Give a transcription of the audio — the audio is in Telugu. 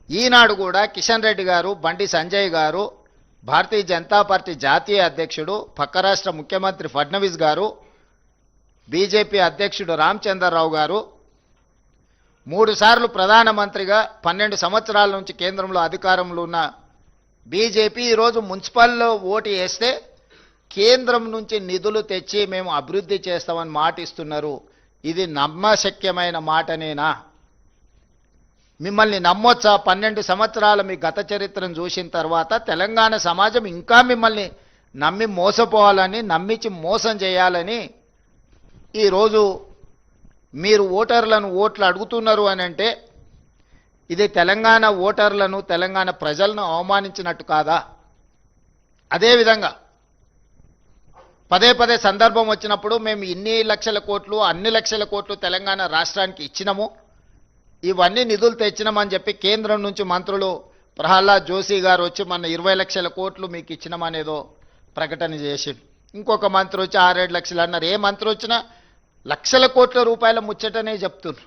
ఈనాడు కూడా కిషన్ రెడ్డి గారు, బండి సంజయ్ గారు, భారతీయ జనతా పార్టీ జాతీయ అధ్యక్షుడు, పక్క రాష్ట్ర ముఖ్యమంత్రి ఫడ్నవీస్ గారు, బీజేపీ అధ్యక్షుడు రామచంద్రరావు గారు 3 సార్లు ప్రధానమంత్రిగా 12 సంవత్సరాల నుంచి కేంద్రంలో అధికారంలో ఉన్న బీజేపీ ఈరోజు మున్సిపల్లో ఓటు వేస్తే కేంద్రం నుంచి నిధులు తెచ్చి మేము అభివృద్ధి చేస్తామని మాట ఇస్తున్నారు. ఇది నమ్మశక్యమైన మాటనేనా? మిమ్మల్ని నమ్మొచ్చా? 12 సంవత్సరాల మీ గత చరిత్రను చూసిన తర్వాత తెలంగాణ సమాజం ఇంకా మిమ్మల్ని నమ్మి మోసపోవాలని, నమ్మించి మోసం చేయాలని ఈరోజు మీరు ఓట్లు అడుగుతున్నారు అని అంటే ఇది తెలంగాణ ఓటర్లను, తెలంగాణ ప్రజలను అవమానించినట్టు కాదా? అదేవిధంగా పదే సందర్భం వచ్చినప్పుడు మేము ఇన్ని లక్షల కోట్లు, అన్ని లక్షల కోట్లు తెలంగాణ రాష్ట్రానికి ఇచ్చినాము, ఇవన్నీ నిధులు తెచ్చినామని చెప్పి కేంద్రం నుంచి మంత్రులు ప్రహ్లాద్ జోషి గారు వచ్చి మన 20 లక్షల కోట్లు మీకు ఇచ్చినామనేదో ప్రకటన చేసిండు. ఇంకొక మంత్రి వచ్చి 6-7 లక్షలు అన్నారు. ఏ మంత్రి వచ్చినా లక్షల కోట్ల రూపాయల ముచ్చటనే చెప్తున్నారు.